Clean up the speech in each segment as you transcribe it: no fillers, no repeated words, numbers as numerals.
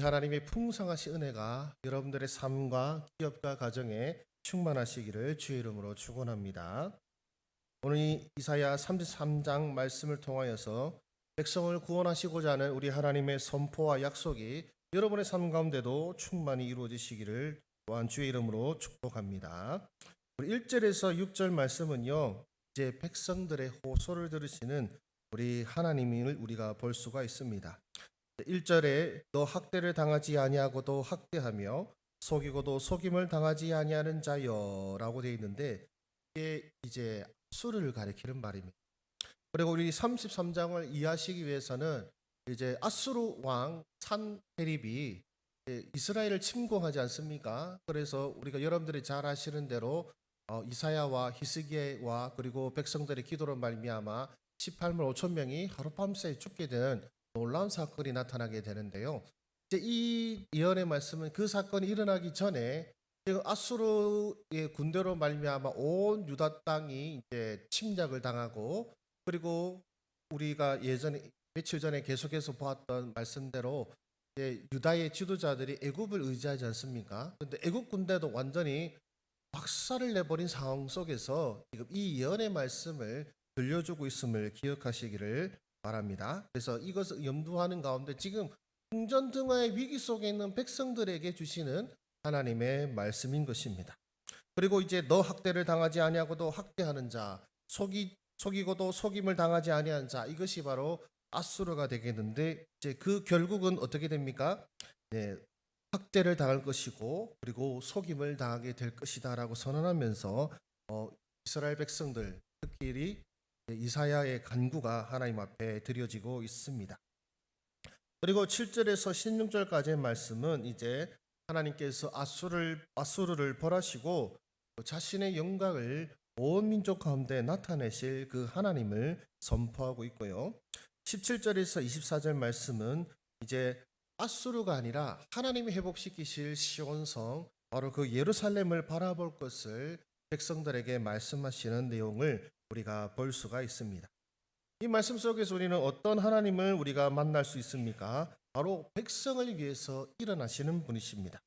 하나님의 풍성하신 은혜가 여러분들의 삶과 기업과 가정에 충만하시기를 주의 이름으로 축원합니다. 오늘 이 이사야 33장 말씀을 통하여서 백성을 구원하시고자 하는 우리 하나님의 선포와 약속이 여러분의 삶 가운데도 충만히 이루어지시기를 또한 주의 이름으로 축복합니다. 우리 1절에서 6절 말씀은요, 이제 백성들의 호소를 들으시는 우리 하나님을 우리가 볼 수가 있습니다. 1절에 너 학대를 당하지 아니하고도 학대하며 속이고도 속임을 당하지 아니하는 자여라고 되어 있는데, 이게 이제 수를 가리키는 말입니다. 그리고 우리 33장을 이해하시기 위해서는 이제 아수르 왕 산헤립이 이스라엘을 침공하지 않습니까? 그래서 우리가 여러분들이 잘 아시는 대로 이사야와 히스기야와 그리고 백성들의 기도로 말미암아 18만 5천 명이 하룻밤새 죽게 되는 놀라운 사건이 나타나게 되는데요. 이제 이 예언의 말씀은 그 사건이 일어나기 전에 아수르의 군대로 말미암아 온 유다 땅이 이제 침략을 당하고, 그리고 우리가 예전에 며칠 전에 계속해서 보았던 말씀대로 이제 유다의 지도자들이 애굽을 의지하지 않습니까? 그런데 애굽 군대도 완전히 박살을 내버린 상황 속에서 지금 이 예언의 말씀을 들려주고 있음을 기억하시기를 바랍니다. 그래서 이것을 염두하는 가운데 지금 풍전등화의 위기 속에 있는 백성들에게 주시는 하나님의 말씀인 것입니다. 그리고 이제 너 학대를 당하지 아니하고도 학대하는 자, 속이고도 속임을 당하지 아니한 자, 이것이 바로 아수르가 되겠는데, 이제 그 결국은 어떻게 됩니까? 네, 학대를 당할 것이고 그리고 속임을 당하게 될 것이다라고 선언하면서 이스라엘 백성들, 특히 이사야의 간구가 하나님 앞에 드려지고 있습니다. 그리고 7절에서 16절까지의 말씀은 이제 하나님께서 아수르를 벌하시고 자신의 영광을 온 민족 가운데 나타내실 그 하나님을 선포하고 있고요. 17절에서 24절 말씀은 이제 아수르가 아니라 하나님이 회복시키실 시온성, 바로 그 예루살렘을 바라볼 것을 백성들에게 말씀하시는 내용을 우리가 볼 수가 있습니다. 이 말씀 속에서 우리는 어떤 하나님을 우리가 만날 수 있습니까? 바로 백성을 위해서 일어나시는 분이십니다.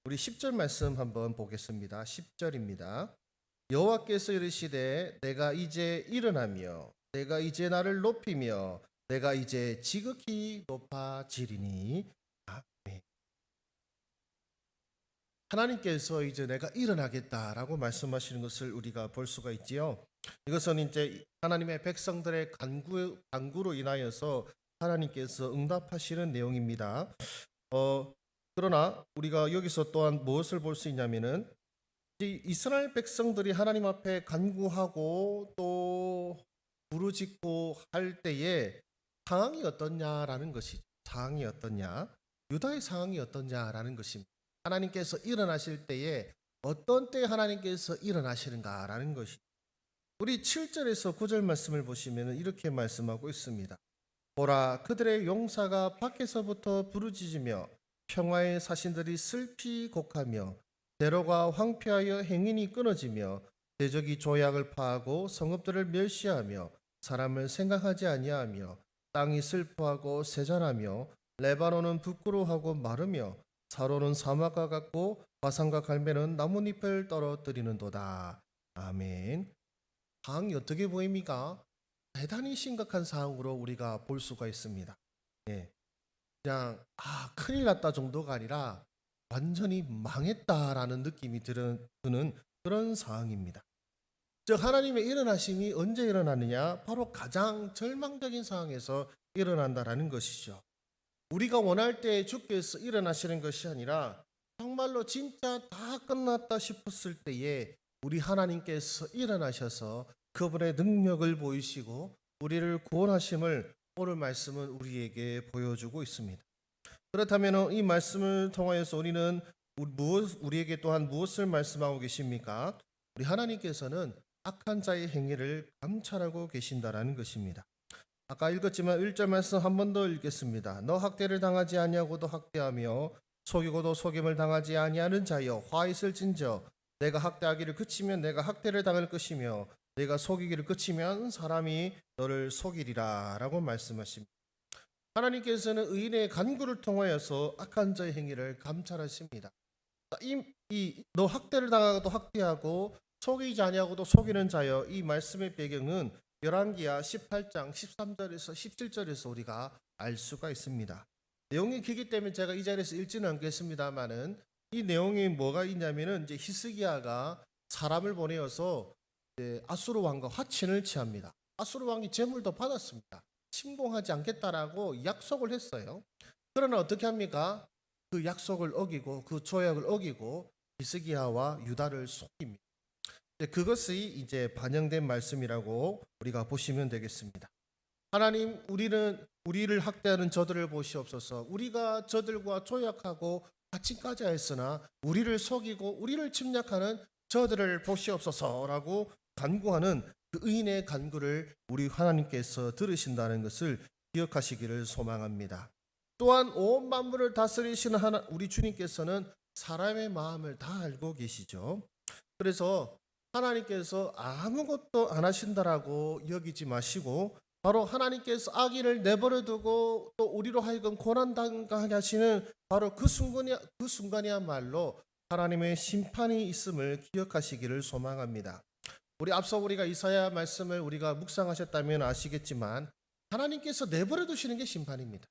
우리 10절 말씀 한번 보겠습니다. 10절입니다. 여호와께서 이르시되 내가 이제 일어나며 내가 이제 나를 높이며 내가 이제 지극히 높아지리니. 아멘. 하나님께서 이제 내가 일어나겠다라고 말씀하시는 것을 우리가 볼 수가 있지요. 이것은 이제 하나님의 백성들의 간구로 인하여서 하나님께서 응답하시는 내용입니다. 그러나 우리가 여기서 또한 무엇을 볼 수 있냐면은, 이스라엘 백성들이 하나님 앞에 간구하고 또 부르짖고 할 때에 상황이 어떠냐라는 것이죠. 상황이 어떠냐, 유다의 상황이 어떠냐라는 것입니다. 하나님께서 일어나실 때에 어떤 때 하나님께서 일어나시는가라는 것이, 우리 7절에서 9절 말씀을 보시면 이렇게 말씀하고 있습니다. 보라, 그들의 용사가 밖에서부터 부르짖으며 평화의 사신들이 슬피 곡하며 대로가 황폐하여 행인이 끊어지며 대적이 조약을 파하고 성읍들을 멸시하며 사람을 생각하지 아니하며 땅이 슬퍼하고 세잔하며 레바논은 부끄러워하고 마르며 사로는 사막과 같고 바산과 갈멜은 나뭇잎을 떨어뜨리는도다. 아멘. 상황이 어떻게 보입니까? 대단히 심각한 상황으로 우리가 볼 수가 있습니다. 그냥 큰일 났다 정도가 아니라 완전히 망했다라는 느낌이 드는 그런 상황입니다. 즉 하나님의 일어나심이 언제 일어나느냐? 바로 가장 절망적인 상황에서 일어난다라는 것이죠. 우리가 원할 때 주께서 일어나시는 것이 아니라 정말로 진짜 다 끝났다 싶었을 때에 우리 하나님께서 일어나셔서 그분의 능력을 보이시고 우리를 구원하심을 오늘 말씀은 우리에게 보여주고 있습니다. 그렇다면 이 말씀을 통하여서 우리는 우리에게 또한 무엇을 말씀하고 계십니까? 우리 하나님께서는 악한 자의 행위를 감찰하고 계신다라는 것입니다. 아까 읽었지만 1절 말씀 한 번 더 읽겠습니다. 너 학대를 당하지 아니하고도 학대하며 속이고도 속임을 당하지 아니하는 자여 화 있을진저 내가 학대하기를 그치면 내가 학대를 당할 것이며 내가 속이기를 그치면 사람이 너를 속이리라 라고 말씀하십니다. 하나님께서는 의인의 간구를 통하여서 악한 자의 행위를 감찰하십니다. 너 학대를 당하고도 학대하고 속이지 아니하고도 속이는 자여, 이 말씀의 배경은 열왕기하 18장 13절에서 17절에서 우리가 알 수가 있습니다. 내용이 길기 때문에 제가 이 자리에서 읽지는 않겠습니다만은, 이 내용이 뭐가 있냐면은 이제 히스기야가 사람을 보내어서 아수르 왕과 화친을 취합니다. 아수르 왕이 재물도 받았습니다. 침공하지 않겠다라고 약속을 했어요. 그러나 어떻게 합니까? 그 약속을 어기고 그 조약을 어기고 히스기야와 유다를 속입니다. 그것이 이제 반영된 말씀이라고 우리가 보시면 되겠습니다. 하나님, 우리를 학대하는 저들을 보시옵소서. 우리가 저들과 조약하고 화친까지 하였으나 우리를 속이고 우리를 침략하는 저들을 보시옵소서라고 간구하는 그 의인의 간구를 우리 하나님께서 들으신다는 것을 기억하시기를 소망합니다. 또한 온 만물을 다스리시는 우리 주님께서는 사람의 마음을 다 알고 계시죠. 그래서 하나님께서 아무것도 안 하신다라고 여기지 마시고, 바로 하나님께서 악인을 내버려 두고 또 우리로 하여금 고난당하게 하시는 바로 그 순간이야말로 하나님의 심판이 있음을 기억하시기를 소망합니다. 앞서 우리가 이사야 말씀을 우리가 묵상하셨다면 아시겠지만, 하나님께서 내버려 두시는 게 심판입니다.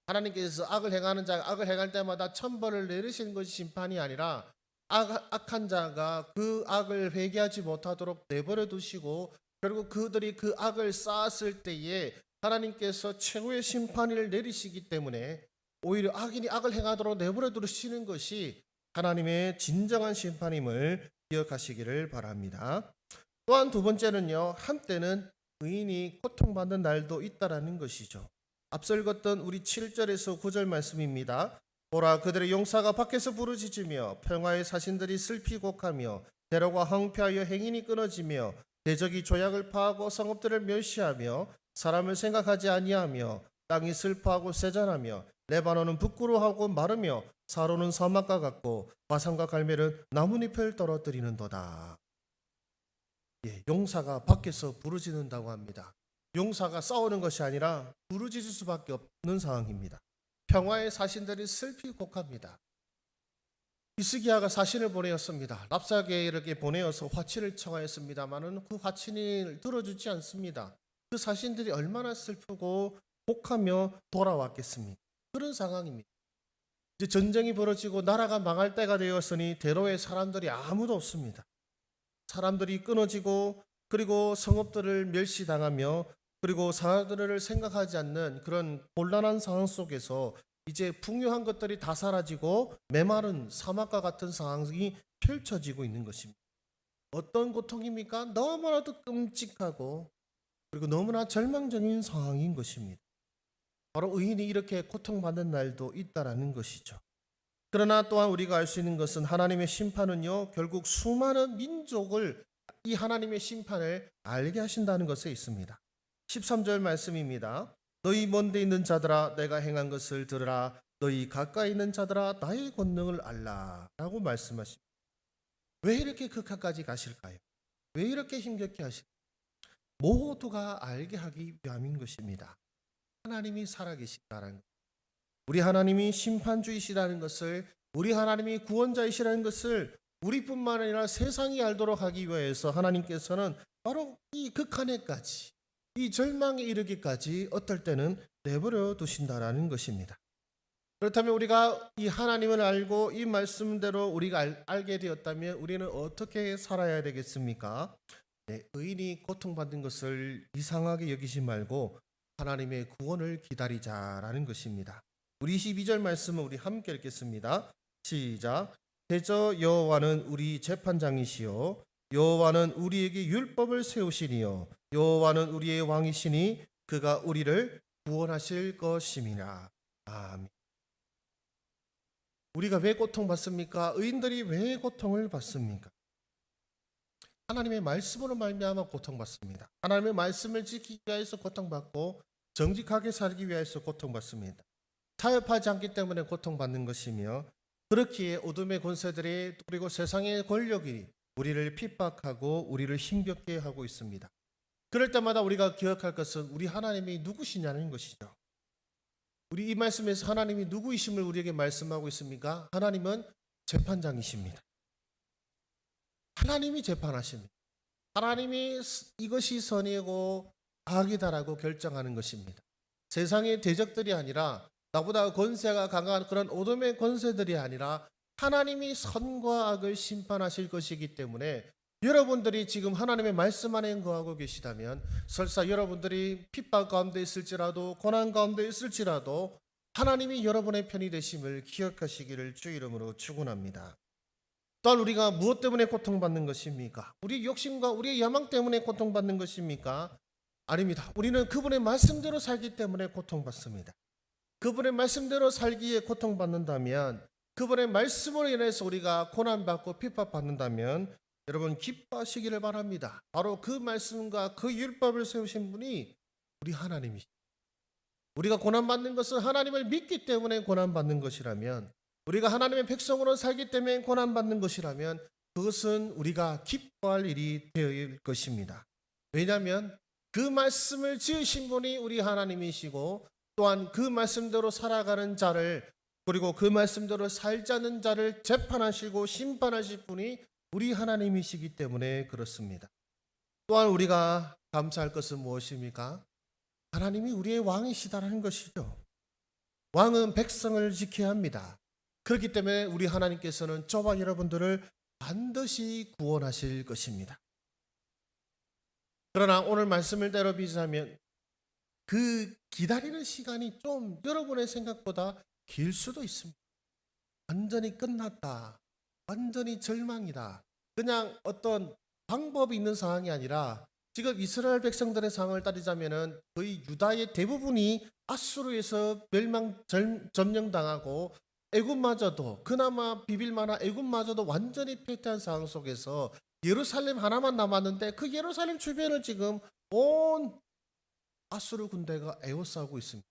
하나님께서 악을 행하는 자가 악을 행할 때마다 천벌을 내리시는 것이 심판이 아니라, 악한 자가 그 악을 회개하지 못하도록 내버려 두시고, 결국 그들이 그 악을 쌓았을 때에 하나님께서 최고의 심판을 내리시기 때문에, 오히려 악인이 악을 행하도록 내버려 두시는 것이 하나님의 진정한 심판임을 기억하시기를 바랍니다. 또한 두 번째는요, 한때는 의인이 고통받는 날도 있다라는 것이죠. 앞서 읽었던 우리 7절에서 9절 말씀입니다. 보라, 그들의 용사가 밖에서 부르짖으며 평화의 사신들이 슬피 곡하며 대로가 황폐하여 행인이 끊어지며 대적이 조약을 파하고 성읍들을 멸시하며 사람을 생각하지 아니하며 땅이 슬퍼하고 세잔하며 레바논은 부끄러워하고 마르며 사로는 사막과 같고 바산과 갈멜은 나뭇잎을 떨어뜨리는도다. 용사가 밖에서 부르짖는다고 합니다. 용사가 싸우는 것이 아니라 부르짖을 수밖에 없는 상황입니다. 평화의 사신들이 슬피 곡합니다. 히스기야가 사신을 보내었습니다. 랍사게에게 보내어서 화친을 청하였습니다마는 그 화친을 들어주지 않습니다. 그 사신들이 얼마나 슬프고 곡하며 돌아왔겠습니까? 그런 상황입니다. 이제 전쟁이 벌어지고 나라가 망할 때가 되었으니 대로에 사람들이 아무도 없습니다. 사람들이 끊어지고, 그리고 성읍들을 멸시당하며, 그리고 사람들을 생각하지 않는 그런 곤란한 상황 속에서 이제 풍요한 것들이 다 사라지고 메마른 사막과 같은 상황이 펼쳐지고 있는 것입니다. 어떤 고통입니까? 너무나도 끔찍하고 그리고 너무나 절망적인 상황인 것입니다. 바로 의인이 이렇게 고통받는 날도 있다라는 것이죠. 그러나 또한 우리가 알 수 있는 것은 하나님의 심판은요, 결국 수많은 민족을 이 하나님의 심판을 알게 하신다는 것에 있습니다. 13절 말씀입니다. 너희 먼데 있는 자들아, 내가 행한 것을 들으라. 너희 가까이 있는 자들아, 나의 권능을 알라 라고 말씀하십니다. 왜 이렇게 극한까지 가실까요? 왜 이렇게 힘겹게 하실까요? 모두가 알게 하기 위함인 것입니다. 하나님이 살아계시다는 것, 우리 하나님이 심판주이시라는 것을, 우리 하나님이 구원자이시라는 것을 우리뿐만 아니라 세상이 알도록 하기 위해서 하나님께서는 바로 이 극한에까지, 이 절망에 이르기까지 어떨 때는 내버려 두신다라는 것입니다. 그렇다면 우리가 이 하나님을 알고 이 말씀대로 우리가 알게 되었다면 우리는 어떻게 살아야 되겠습니까? 의인이 고통받는 것을 이상하게 여기지 말고 하나님의 구원을 기다리자라는 것입니다. 우리 22절 말씀은 우리 함께 읽겠습니다. 시작. 대저 여호와는 우리 재판장이시요 여호와는 우리에게 율법을 세우시니요 여호와는 우리의 왕이시니 그가 우리를 구원하실 것임이라. 아멘. 우리가 왜 고통받습니까? 의인들이 왜 고통을 받습니까? 하나님의 말씀으로 말미암아 고통받습니다. 하나님의 말씀을 지키기 위해서 고통받고 정직하게 살기 위해서 고통받습니다. 타협하지 않기 때문에 고통받는 것이며, 그렇기에 어둠의 권세들이 그리고 세상의 권력이 우리를 핍박하고 우리를 힘겹게 하고 있습니다. 그럴 때마다 우리가 기억할 것은 우리 하나님이 누구시냐는 것이죠. 우리 이 말씀에서 하나님이 누구이심을 우리에게 말씀하고 있습니까? 하나님은 재판장이십니다. 하나님이 재판하십니다. 하나님이 이것이 선이고 악이다라고 결정하는 것입니다. 세상의 대적들이 아니라 나보다 권세가 강한 그런 어둠의 권세들이 아니라 하나님이 선과 악을 심판하실 것이기 때문에 여러분들이 지금 하나님의 말씀 안에 거하고 계시다면 설사 여러분들이 핍박 가운데 있을지라도 고난 가운데 있을지라도 하나님이 여러분의 편이 되심을 기억하시기를 주 이름으로 축원합니다. 또한 우리가 무엇 때문에 고통받는 것입니까? 우리 욕심과 우리의 야망 때문에 고통받는 것입니까? 아닙니다. 우리는 그분의 말씀대로 살기 때문에 고통받습니다. 그분의 말씀대로 살기에 고통받는다면, 그분의 말씀으로 인해서 우리가 고난받고 핍박받는다면 여러분 기뻐하시기를 바랍니다. 바로 그 말씀과 그 율법을 세우신 분이 우리 하나님이십니다. 우리가 고난받는 것은 하나님을 믿기 때문에 고난받는 것이라면, 우리가 하나님의 백성으로 살기 때문에 고난받는 것이라면 그것은 우리가 기뻐할 일이 되어야 것입니다. 왜냐하면 그 말씀을 지으신 분이 우리 하나님이시고 또한 그 말씀대로 살아가는 자를, 그리고 그 말씀대로 살지 않는 자를 재판하시고 심판하실 분이 우리 하나님이시기 때문에 그렇습니다. 또한 우리가 감사할 것은 무엇입니까? 하나님이 우리의 왕이시다라는 것이죠. 왕은 백성을 지켜야 합니다. 그렇기 때문에 우리 하나님께서는 저와 여러분들을 반드시 구원하실 것입니다. 그러나 오늘 말씀을 대로 비유하면 그 기다리는 시간이 좀 여러분의 생각보다 길 수도 있습니다. 완전히 끝났다, 완전히 절망이다, 그냥 어떤 방법이 있는 상황이 아니라 지금 이스라엘 백성들의 상황을 따지자면 거의 유다의 대부분이 아수르에서 점령당하고 애굽마저도, 그나마 비빌만한 애굽마저도 완전히 패퇴한 상황 속에서 예루살렘 하나만 남았는데 그 예루살렘 주변을 지금 온 아수르 군대가 에워싸고 있습니다.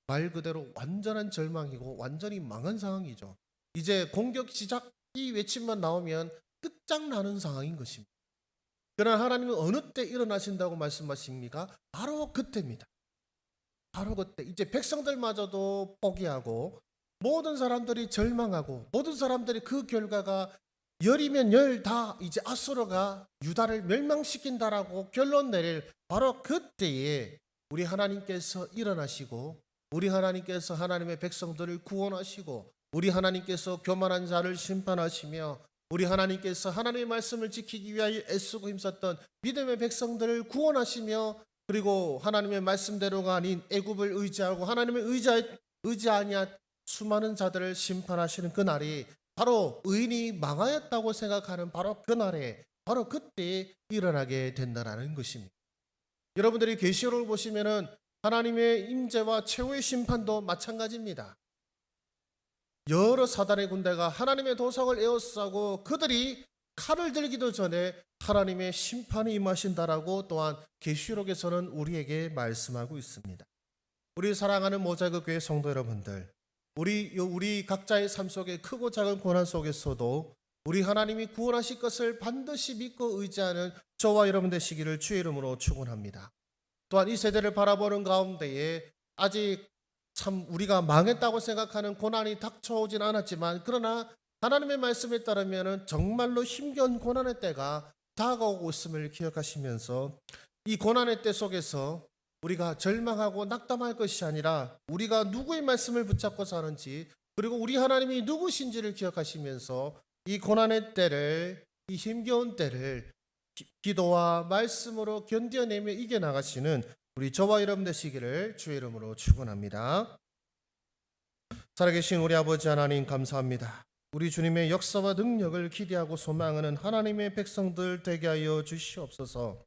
말 그대로 완전한 절망이고 완전히 망한 상황이죠. 이제 공격 시작 이 외침만 나오면 끝장나는 상황인 것입니다. 그러나 하나님은 어느 때 일어나신다고 말씀하십니까? 바로 그때입니다. 바로 그때 이제 백성들마저도 포기하고 모든 사람들이 절망하고 모든 사람들이 그 결과가 열이면 열 다 이제 아수르가 유다를 멸망시킨다라고 결론 내릴 바로 그때에 우리 하나님께서 일어나시고 우리 하나님께서 하나님의 백성들을 구원하시고 우리 하나님께서 교만한 자를 심판하시며 우리 하나님께서 하나님의 말씀을 지키기 위하여 애쓰고 힘썼던 믿음의 백성들을 구원하시며 그리고 하나님의 말씀대로가 아닌 애굽을 의지하고 하나님의 의지 아니한 수많은 자들을 심판하시는 그 날이 바로 의인이 망하였다고 생각하는 바로 그 날에 바로 그때 일어나게 된다는 것입니다. 여러분들이 계시록을 보시면은 하나님의 임재와 최후의 심판도 마찬가지입니다. 여러 사단의 군대가 하나님의 도성을 에워싸고 그들이 칼을 들기도 전에 하나님의 심판이 임하신다라고 또한 계시록에서는 우리에게 말씀하고 있습니다. 우리 사랑하는 모자이크 교회 성도 여러분들, 우리 각자의 삶 속에 크고 작은 고난 속에서도 우리 하나님이 구원하실 것을 반드시 믿고 의지하는 저와 여러분 되시기를 주의 이름으로 축원합니다. 또한 이 세대를 바라보는 가운데에 아직 참 우리가 망했다고 생각하는 고난이 닥쳐오진 않았지만 그러나 하나님의 말씀에 따르면 정말로 힘겨운 고난의 때가 다가오고 있음을 기억하시면서 이 고난의 때 속에서 우리가 절망하고 낙담할 것이 아니라 우리가 누구의 말씀을 붙잡고 사는지 그리고 우리 하나님이 누구신지를 기억하시면서 이 고난의 때를, 이 힘겨운 때를 기도와 말씀으로 견뎌내며 이겨나가시는 우리 저와 여러분 되시기를 주의 이름으로 축원합니다. 살아계신 우리 아버지 하나님 감사합니다. 우리 주님의 역사와 능력을 기대하고 소망하는 하나님의 백성들 되게 하여 주시옵소서.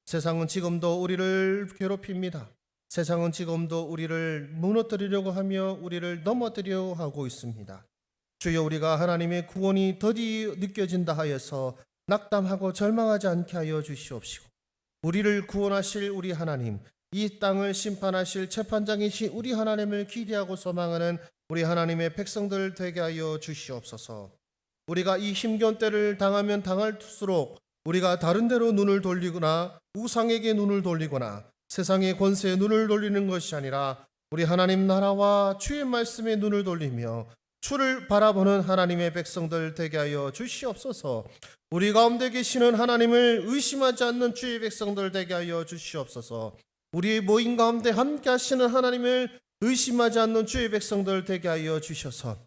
세상은 지금도 우리를 괴롭힙니다. 세상은 지금도 우리를 무너뜨리려고 하며 우리를 넘어뜨리려고 하고 있습니다. 주여, 우리가 하나님의 구원이 더디 느껴진다 하여서 낙담하고 절망하지 않게 하여 주시옵시고 우리를 구원하실 우리 하나님, 이 땅을 심판하실 재판장이신 우리 하나님을 기대하고 소망하는 우리 하나님의 백성들 되게 하여 주시옵소서. 우리가 이 힘겨운 때를 당하면 당할수록 우리가 다른 데로 눈을 돌리거나 우상에게 눈을 돌리거나 세상의 권세에 눈을 돌리는 것이 아니라 우리 하나님 나라와 주의 말씀에 눈을 돌리며 주를 바라보는 하나님의 백성들 되게 하여 주시옵소서. 우리 가운데 계시는 하나님을 의심하지 않는 주의 백성들 되게 하여 주시옵소서. 우리의 모임 가운데 함께 하시는 하나님을 의심하지 않는 주의 백성들 되게 하여 주셔서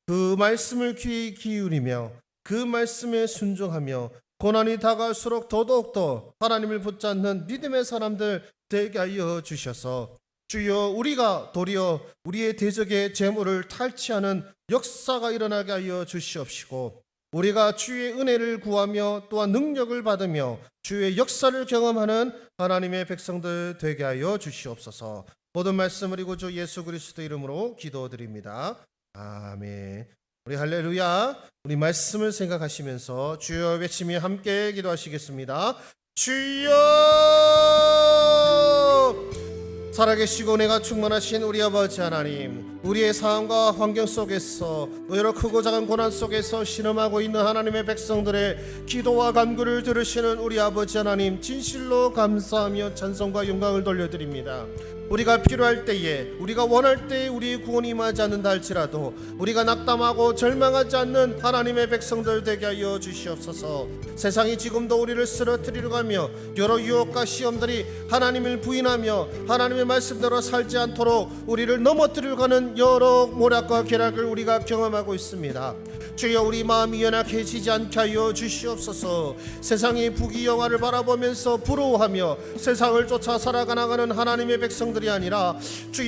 그 말씀을 귀히 기울이며 그 말씀에 순종하며 고난이 다가올수록 더더욱더 하나님을 붙잡는 믿음의 사람들 되게 하여 주셔서 주여 우리가 도리어 우리의 대적의 재물을 탈취하는 역사가 일어나게 하여 주시옵시고 우리가 주의 은혜를 구하며 또한 능력을 받으며 주의 역사를 경험하는 하나님의 백성들 되게 하여 주시옵소서. 모든 말씀을 이고 주 예수 그리스도 이름으로 기도드립니다. 아멘. 우리 할렐루야. 우리 말씀을 생각하시면서 주여 외치며 함께 기도하시겠습니다. 주여! 살아계시고 은혜가 충만하신 우리 아버지 하나님, 우리의 상황과 환경 속에서 여러 크고 작은 고난 속에서 신음하고 있는 하나님의 백성들의 기도와 간구를 들으시는 우리 아버지 하나님, 진실로 감사하며 찬송과 영광을 돌려드립니다. 우리가 필요할 때에, 우리가 원할 때에 우리의 구원이 임하지 않는다 할지라도 우리가 낙담하고 절망하지 않는 하나님의 백성들 되게 하여 주시옵소서. 세상이 지금도 우리를 쓰러뜨리려 가며 여러 유혹과 시험들이 하나님을 부인하며 하나님의 말씀대로 살지 않도록 우리를 넘어뜨리려 하는 여러 모략과 계략을 우리가 경험하고 있습니다. 주여 우리 마음이 연약해지지 않게 하여 주시옵소서. 세상의 부귀영화를 바라보면서 부러워하며 세상을 쫓아 살아가는 하나님의 백성들이 아니라 주여